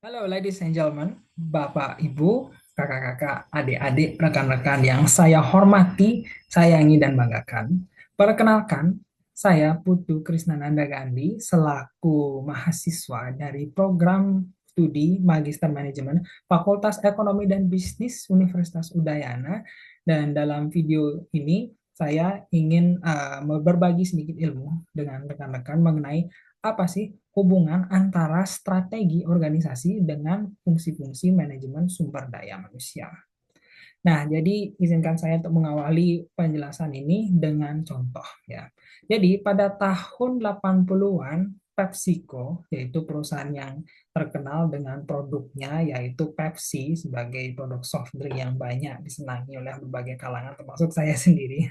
Halo ladies and gentlemen, Bapak, Ibu, kakak-kakak, adik-adik, rekan-rekan yang saya hormati, sayangi, dan banggakan. Perkenalkan, saya Putu Krisnananda Gandhi selaku mahasiswa dari program studi Magister Manajemen Fakultas Ekonomi dan Bisnis Universitas Udayana. Dan dalam video ini saya ingin berbagi sedikit ilmu dengan rekan-rekan mengenai apa sih hubungan antara strategi organisasi dengan fungsi-fungsi manajemen sumber daya manusia. Nah, jadi izinkan saya untuk mengawali penjelasan ini dengan contoh ya. Jadi pada tahun 80-an PepsiCo, yaitu perusahaan yang terkenal dengan produknya yaitu Pepsi sebagai produk soft drink yang banyak disenangi oleh berbagai kalangan termasuk saya sendiri.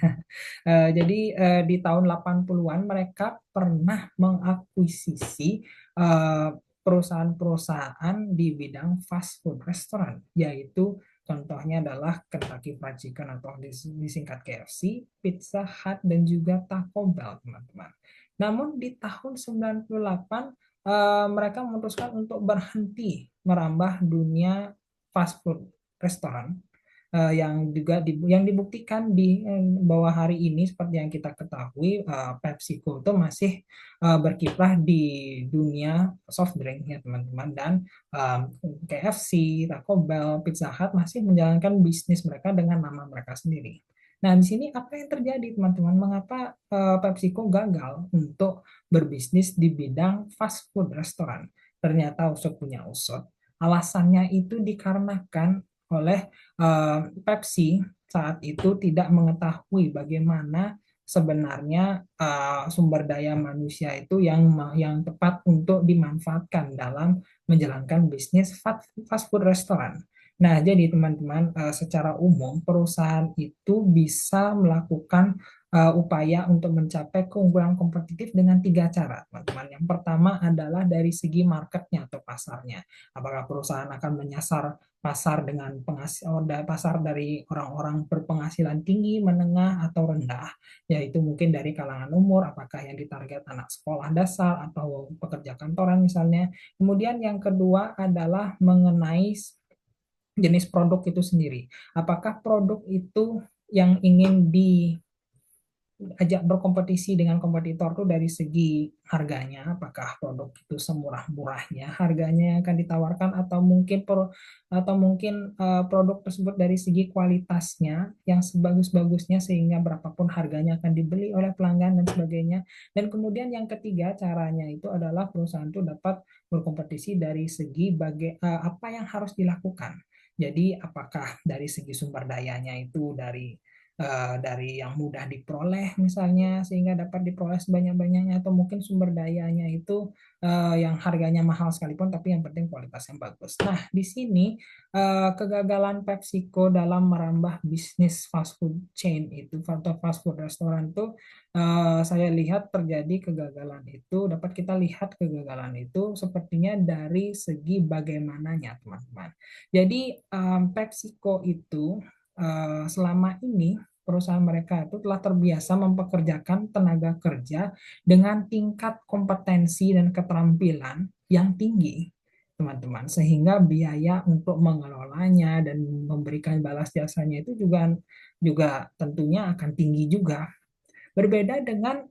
Di tahun 80-an mereka pernah mengakuisisi eh, perusahaan-perusahaan di bidang fast food restoran, yaitu contohnya adalah Kentucky Fried Chicken atau disingkat KFC, Pizza Hut, dan juga Taco Bell, teman-teman. Namun di tahun 98, mereka memutuskan untuk berhenti merambah dunia fast food restoran yang dibuktikan di bahwa hari ini seperti yang kita ketahui PepsiCo itu masih berkiprah di dunia soft drink ya teman-teman, dan um, KFC, Taco Bell, Pizza Hut masih menjalankan bisnis mereka dengan nama mereka sendiri. Nah, di sini apa yang terjadi teman-teman? Mengapa PepsiCo gagal untuk berbisnis di bidang fast food restoran? Ternyata usut punya usut. Alasannya itu dikarenakan oleh Pepsi saat itu tidak mengetahui bagaimana sebenarnya sumber daya manusia itu yang tepat untuk dimanfaatkan dalam menjalankan bisnis fast food restoran. Nah, jadi teman-teman, secara umum perusahaan itu bisa melakukan upaya untuk mencapai keunggulan kompetitif dengan tiga cara, teman-teman. Yang pertama adalah dari segi marketnya atau pasarnya. Apakah perusahaan akan menyasar pasar dengan pasar dari orang-orang berpenghasilan tinggi, menengah, atau rendah, yaitu mungkin dari kalangan umur, apakah yang ditarget anak sekolah dasar atau pekerja kantoran misalnya. Kemudian yang kedua adalah mengenai jenis produk itu sendiri. Apakah produk itu yang ingin ajak berkompetisi dengan kompetitor tuh dari segi harganya, apakah produk itu semurah-murahnya harganya yang akan ditawarkan, atau mungkin produk tersebut dari segi kualitasnya yang sebagus-bagusnya sehingga berapapun harganya akan dibeli oleh pelanggan dan sebagainya. Dan kemudian yang ketiga caranya itu adalah perusahaan itu dapat berkompetisi dari segi apa yang harus dilakukan. Jadi apakah dari segi sumber dayanya itu dari yang mudah diperoleh misalnya sehingga dapat diperoleh sebanyak-banyaknya, atau mungkin sumber dayanya itu yang harganya mahal sekalipun tapi yang penting kualitas yang bagus. Nah, di sini kegagalan PepsiCo dalam merambah bisnis fast food chain itu atau fast food restoran itu, saya lihat terjadi kegagalan itu, dapat kita lihat kegagalan itu sepertinya dari segi bagaimananya, teman-teman. Jadi PepsiCo itu selama ini perusahaan mereka itu telah terbiasa mempekerjakan tenaga kerja dengan tingkat kompetensi dan keterampilan yang tinggi, teman-teman, sehingga biaya untuk mengelolanya dan memberikan balas jasanya itu juga juga tentunya akan tinggi juga. Berbeda dengan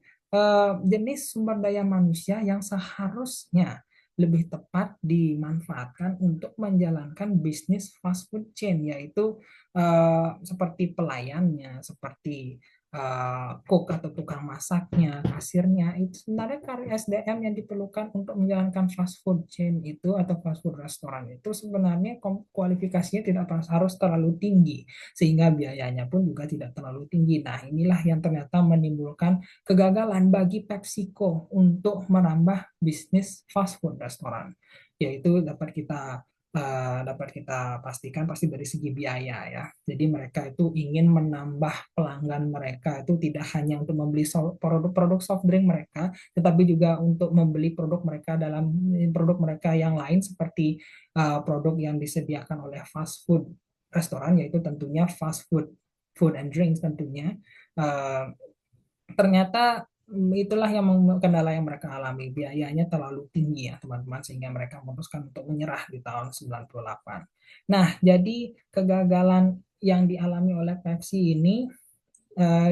jenis sumber daya manusia yang seharusnya lebih tepat dimanfaatkan untuk menjalankan bisnis fast food chain, yaitu seperti pelayannya, seperti cook atau tukang masaknya, kasirnya. Itu sebenarnya SDM yang diperlukan untuk menjalankan fast food chain itu atau fast food restoran itu sebenarnya kualifikasinya tidak harus terlalu tinggi sehingga biayanya pun juga tidak terlalu tinggi. Nah, inilah yang ternyata menimbulkan kegagalan bagi PepsiCo untuk menambah bisnis fast food restoran, yaitu dapat kita pastikan pasti dari segi biaya ya. Jadi mereka itu ingin menambah pelanggan mereka itu tidak hanya untuk membeli produk-produk soft drink mereka, tetapi juga untuk membeli produk mereka yang lain seperti produk yang disediakan oleh fast food restoran, yaitu tentunya fast food and drinks tentunya. Uh, Ternyata itulah yang kendala yang mereka alami. Biayanya terlalu tinggi ya teman-teman, sehingga mereka memutuskan untuk menyerah di tahun 98. Nah, jadi kegagalan yang dialami oleh Pepsi ini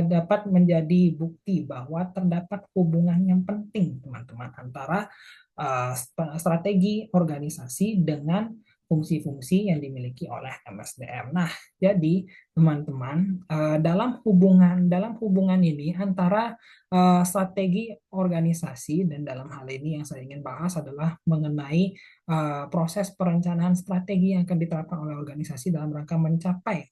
dapat menjadi bukti bahwa terdapat hubungan yang penting, teman-teman, antara strategi organisasi dengan fungsi-fungsi yang dimiliki oleh MSDM. Nah, jadi teman-teman, dalam hubungan ini antara strategi organisasi, dan dalam hal ini yang saya ingin bahas adalah mengenai proses perencanaan strategi yang akan diterapkan oleh organisasi dalam rangka mencapai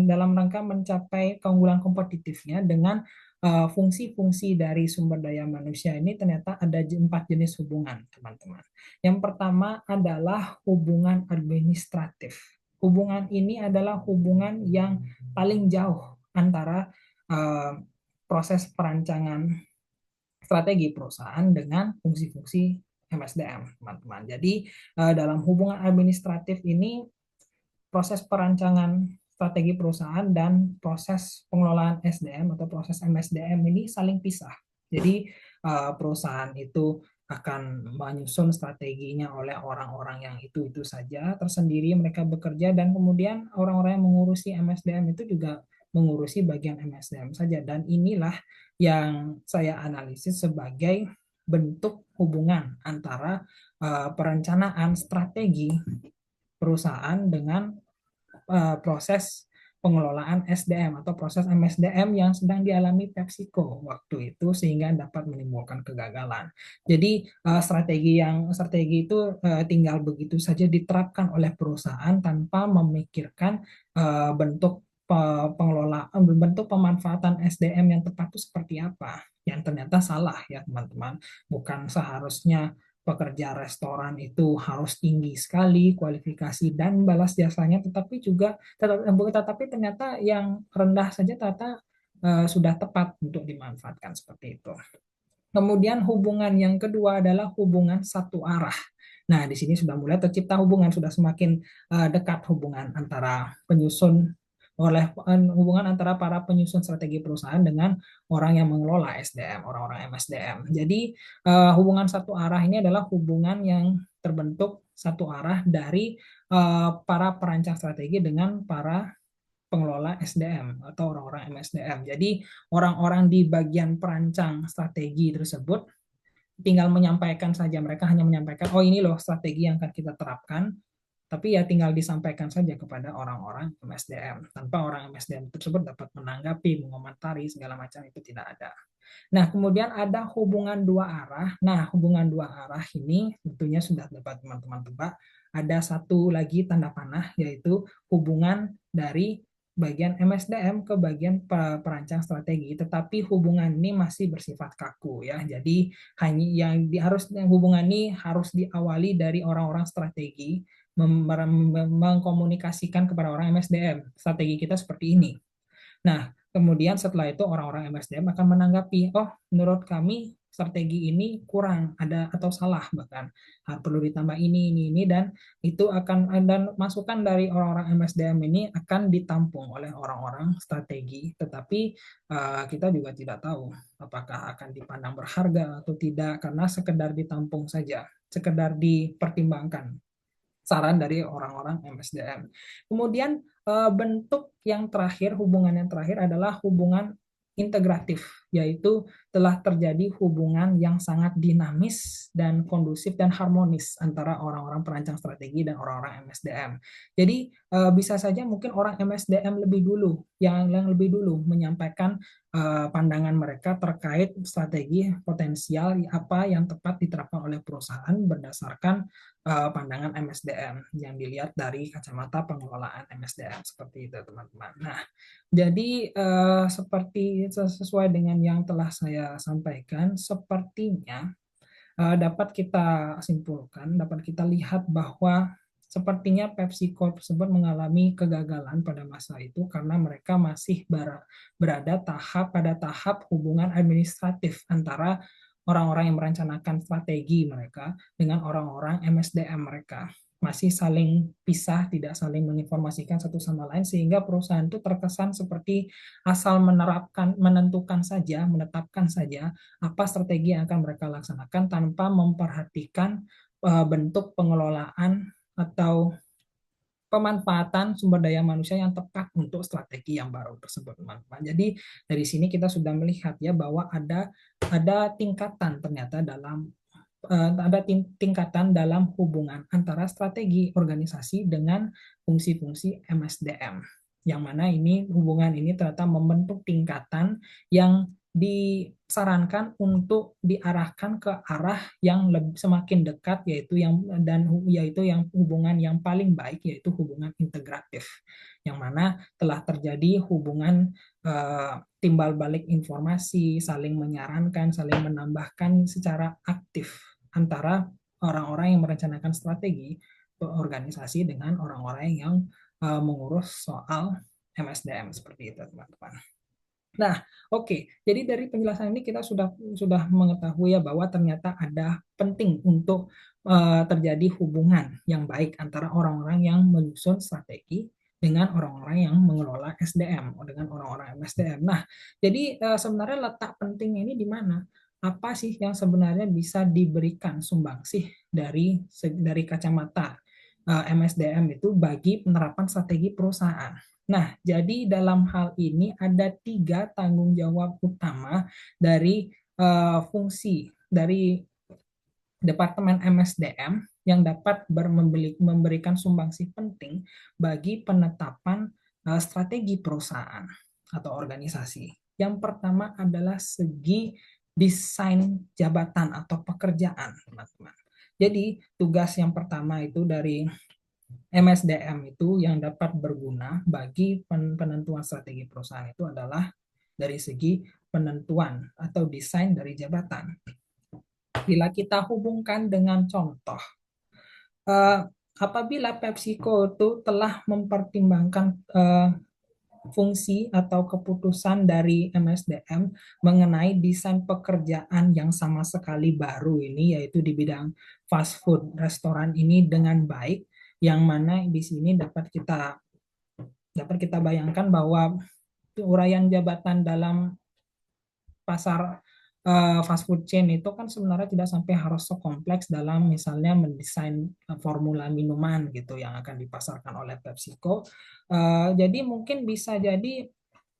dalam rangka mencapai keunggulan kompetitifnya dengan fungsi-fungsi dari sumber daya manusia ini. Ternyata ada 4 jenis hubungan, teman-teman. Yang pertama adalah hubungan administratif. Hubungan ini adalah hubungan yang paling jauh antara uh, proses perancangan strategi perusahaan dengan fungsi-fungsi MSDM, teman-teman. Jadi dalam hubungan administratif ini, proses perancangan strategi perusahaan dan proses pengelolaan SDM atau proses MSDM ini saling pisah. Jadi perusahaan itu akan menyusun strateginya oleh orang-orang yang itu saja tersendiri, mereka bekerja, dan kemudian orang-orang yang mengurusi MSDM itu juga mengurusi bagian MSDM saja. Dan inilah yang saya analisis sebagai bentuk hubungan antara perencanaan strategi perusahaan dengan proses pengelolaan SDM atau proses MSDM yang sedang dialami PepsiCo waktu itu, sehingga dapat menimbulkan kegagalan. Jadi strategi itu tinggal begitu saja diterapkan oleh perusahaan tanpa memikirkan bentuk pengelolaan, bentuk pemanfaatan SDM yang tepat itu seperti apa, yang ternyata salah ya teman-teman. Bukan seharusnya pekerja restoran itu harus tinggi sekali kualifikasi dan balas jasanya, tetapi ternyata yang rendah saja ternyata sudah tepat untuk dimanfaatkan seperti itu. Kemudian hubungan yang kedua adalah hubungan satu arah. Nah, di sini sudah mulai tercipta hubungan, sudah semakin dekat hubungan antara hubungan antara para penyusun strategi perusahaan dengan orang yang mengelola SDM, orang-orang MSDM. Jadi hubungan satu arah ini adalah hubungan yang terbentuk satu arah dari para perancang strategi dengan para pengelola SDM atau orang-orang MSDM. Jadi orang-orang di bagian perancang strategi tersebut tinggal menyampaikan saja, mereka hanya menyampaikan, oh ini loh strategi yang akan kita terapkan, tapi ya tinggal disampaikan saja kepada orang-orang MSDM, tanpa orang MSDM tersebut dapat menanggapi, mengomentari, segala macam itu tidak ada. Nah, kemudian ada hubungan dua arah. Nah, hubungan dua arah ini tentunya sudah dapat teman-teman tebak. Ada satu lagi tanda panah, yaitu hubungan dari bagian MSDM ke bagian perancang strategi. Tetapi hubungan ini masih bersifat kaku ya. Jadi hanya hubungan ini harus diawali dari orang-orang strategi mengkomunikasikan kepada orang MSDM. Strategi kita seperti ini. Nah, kemudian setelah itu orang-orang MSDM akan menanggapi, oh menurut kami strategi ini kurang ada atau salah, bahkan perlu ditambah ini, dan itu akan, dan masukan dari orang-orang MSDM ini akan ditampung oleh orang-orang strategi, tetapi kita juga tidak tahu apakah akan dipandang berharga atau tidak, karena sekedar ditampung saja, sekedar dipertimbangkan saran dari orang-orang MSDM. Kemudian bentuk yang terakhir, hubungan yang terakhir adalah hubungan integratif, yaitu telah terjadi hubungan yang sangat dinamis dan kondusif dan harmonis antara orang-orang perancang strategi dan orang-orang MSDM. Jadi bisa saja mungkin orang MSDM yang lebih dulu menyampaikan pandangan mereka terkait strategi potensial apa yang tepat diterapkan oleh perusahaan berdasarkan pandangan MSDM yang dilihat dari kacamata pengelolaan MSDM seperti itu teman-teman. Nah, jadi seperti sesuai dengan yang telah saya sampaikan, sepertinya dapat kita simpulkan, dapat kita lihat bahwa sepertinya PepsiCo tersebut mengalami kegagalan pada masa itu karena mereka masih berada pada tahap hubungan administratif antara orang-orang yang merencanakan strategi mereka dengan orang-orang MSDM mereka. masih saling pisah, tidak saling menginformasikan satu sama lain, sehingga perusahaan itu terkesan seperti asal menentukan saja, menetapkan saja apa strategi yang akan mereka laksanakan tanpa memperhatikan bentuk pengelolaan atau pemanfaatan sumber daya manusia yang tepat untuk strategi yang baru tersebut, teman-teman. Jadi dari sini kita sudah melihat ya bahwa ada tingkatan ternyata dalam ada tingkatan dalam hubungan antara strategi organisasi dengan fungsi-fungsi MSDM. Yang mana ini hubungan ini ternyata membentuk tingkatan yang disarankan untuk diarahkan ke arah yang semakin dekat, yaitu yang hubungan yang paling baik, yaitu hubungan integratif, yang mana telah terjadi hubungan timbal balik informasi, saling menyarankan, saling menambahkan secara aktif antara orang-orang yang merencanakan strategi organisasi dengan orang-orang yang mengurus soal MSDM seperti itu, teman-teman. Nah, oke. Jadi dari penjelasan ini kita sudah mengetahui ya bahwa ternyata ada penting untuk terjadi hubungan yang baik antara orang-orang yang menyusun strategi dengan orang-orang yang mengelola SDM, dengan orang-orang MSDM. Nah, jadi sebenarnya letak pentingnya ini di mana? Apa sih yang sebenarnya bisa diberikan sumbangsih dari kacamata MSDM itu bagi penerapan strategi perusahaan? Nah, jadi dalam hal ini ada 3 tanggung jawab utama dari fungsi dari Departemen MSDM yang dapat memberikan sumbangsi penting bagi penetapan strategi perusahaan atau organisasi. Yang pertama adalah segi desain jabatan atau pekerjaan, teman-teman. Jadi tugas yang pertama itu dari MSDM itu yang dapat berguna bagi penentuan strategi perusahaan itu adalah dari segi penentuan atau desain dari jabatan. Bila kita hubungkan dengan contoh, eh, apabila PepsiCo itu telah mempertimbangkan fungsi atau keputusan dari MSDM mengenai desain pekerjaan yang sama sekali baru ini, yaitu di bidang fast food restoran ini dengan baik, yang mana di sini dapat kita bayangkan bahwa uraian jabatan dalam pasar fast food chain itu kan sebenarnya tidak sampai harus sekompleks dalam misalnya mendesain formula minuman gitu yang akan dipasarkan oleh PepsiCo. Jadi mungkin bisa jadi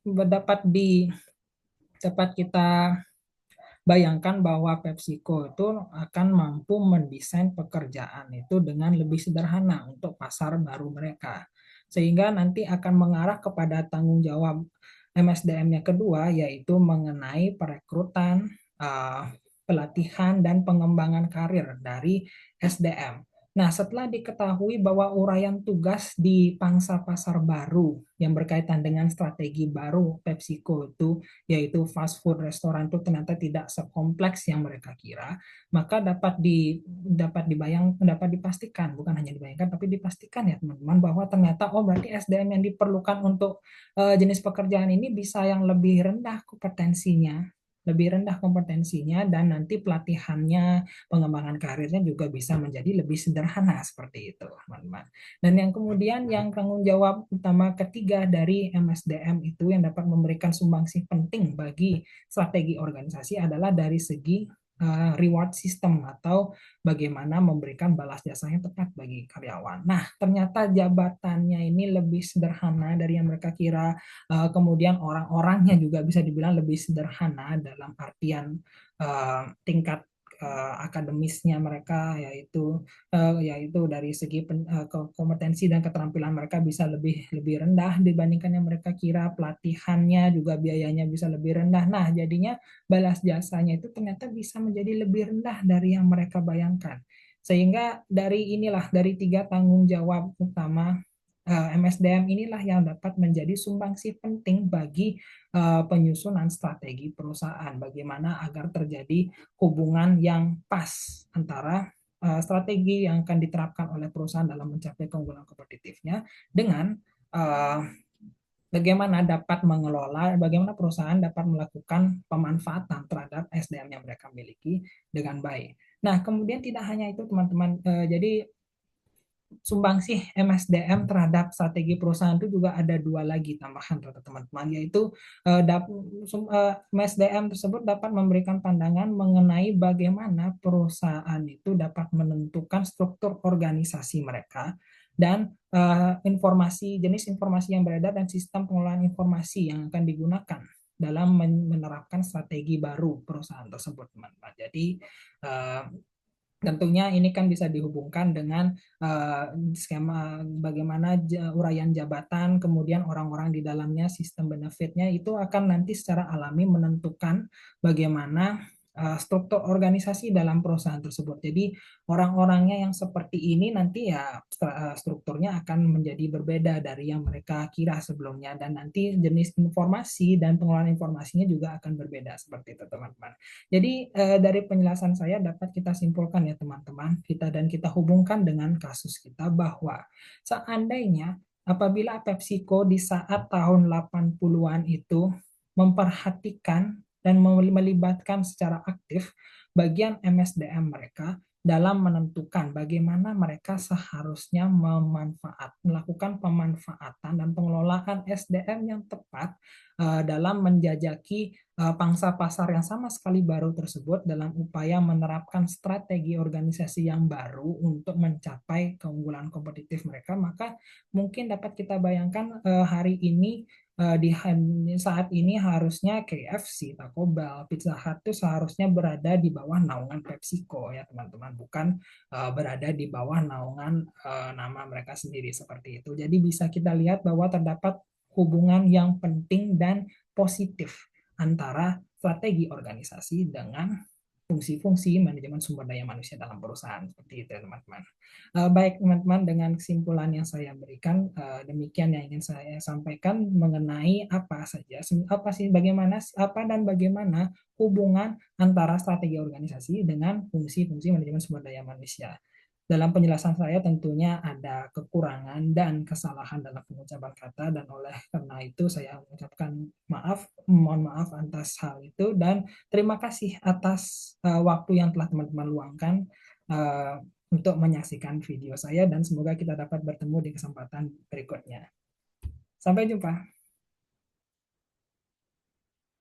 dapat di dapat kita bayangkan bahwa PepsiCo itu akan mampu mendesain pekerjaan itu dengan lebih sederhana untuk pasar baru mereka. Sehingga nanti akan mengarah kepada tanggung jawab MSDM yang kedua, yaitu mengenai perekrutan, pelatihan, dan pengembangan karir dari SDM. Nah, setelah diketahui bahwa uraian tugas di pangsa pasar baru yang berkaitan dengan strategi baru PepsiCo itu, yaitu fast food restoran itu ternyata tidak sekompleks yang mereka kira, maka dapat dipastikan, bukan hanya dibayangkan tapi dipastikan ya teman-teman, bahwa ternyata berarti SDM yang diperlukan untuk jenis pekerjaan ini bisa yang lebih rendah kompetensinya, dan nanti pelatihannya, pengembangan karirnya juga bisa menjadi lebih sederhana seperti itu, teman-teman. Dan yang kemudian yang tanggung jawab utama ketiga dari MSDM itu yang dapat memberikan sumbangsi penting bagi strategi organisasi adalah dari segi reward system atau bagaimana memberikan balas jasa yang tepat bagi karyawan. Nah, ternyata jabatannya ini lebih sederhana dari yang mereka kira. Kemudian orang-orangnya juga bisa dibilang lebih sederhana dalam artian tingkat akademisnya mereka, yaitu dari segi kompetensi dan keterampilan mereka bisa lebih lebih rendah dibandingkan yang mereka kira. Pelatihannya juga biayanya bisa lebih rendah. Nah, jadinya balas jasanya itu ternyata bisa menjadi lebih rendah dari yang mereka bayangkan. Sehingga dari 3 tanggung jawab utama MSDM inilah yang dapat menjadi sumbangsi penting bagi penyusunan strategi perusahaan. Bagaimana agar terjadi hubungan yang pas antara strategi yang akan diterapkan oleh perusahaan dalam mencapai keunggulan kompetitifnya dengan bagaimana perusahaan dapat melakukan pemanfaatan terhadap SDM yang mereka miliki dengan baik. Nah, kemudian tidak hanya itu teman-teman, jadi sumbangsih MSDM terhadap strategi perusahaan itu juga ada dua lagi tambahan teman-teman, yaitu MSDM tersebut dapat memberikan pandangan mengenai bagaimana perusahaan itu dapat menentukan struktur organisasi mereka dan informasi jenis informasi yang beredar dan sistem pengelolaan informasi yang akan digunakan dalam menerapkan strategi baru perusahaan tersebut, teman-teman. Jadi eh, tentunya ini kan bisa dihubungkan dengan skema bagaimana uraian jabatan, kemudian orang-orang di dalamnya, sistem benefitnya itu akan nanti secara alami menentukan bagaimana struktur organisasi dalam perusahaan tersebut. Jadi orang-orangnya yang seperti ini nanti ya strukturnya akan menjadi berbeda dari yang mereka kira sebelumnya, dan nanti jenis informasi dan pengelolaan informasinya juga akan berbeda seperti itu, teman-teman. Jadi dari penjelasan saya dapat kita simpulkan ya teman-teman, kita hubungkan dengan kasus kita bahwa seandainya apabila PepsiCo di saat tahun 80-an itu memperhatikan dan melibatkan secara aktif bagian MSDM mereka dalam menentukan bagaimana mereka seharusnya melakukan pemanfaatan dan pengelolaan SDM yang tepat dalam menjajaki pangsa pasar yang sama sekali baru tersebut dalam upaya menerapkan strategi organisasi yang baru untuk mencapai keunggulan kompetitif mereka, maka mungkin dapat kita bayangkan hari ini di saat ini harusnya KFC, Taco Bell, Pizza Hut itu seharusnya berada di bawah naungan PepsiCo ya teman-teman, bukan berada di bawah naungan nama mereka sendiri seperti itu. Jadi bisa kita lihat bahwa terdapat hubungan yang penting dan positif antara strategi organisasi dengan fungsi-fungsi manajemen sumber daya manusia dalam perusahaan seperti itu teman-teman. Baik teman-teman, dengan kesimpulan yang saya berikan demikian yang ingin saya sampaikan mengenai apa saja apa sih bagaimana apa dan bagaimana hubungan antara strategi organisasi dengan fungsi-fungsi manajemen sumber daya manusia. Dalam penjelasan saya tentunya ada kekurangan dan kesalahan dalam pengucapan kata, dan oleh karena itu saya mengucapkan mohon maaf atas hal itu, dan terima kasih atas waktu yang telah teman-teman luangkan untuk menyaksikan video saya, dan semoga kita dapat bertemu di kesempatan berikutnya. Sampai jumpa.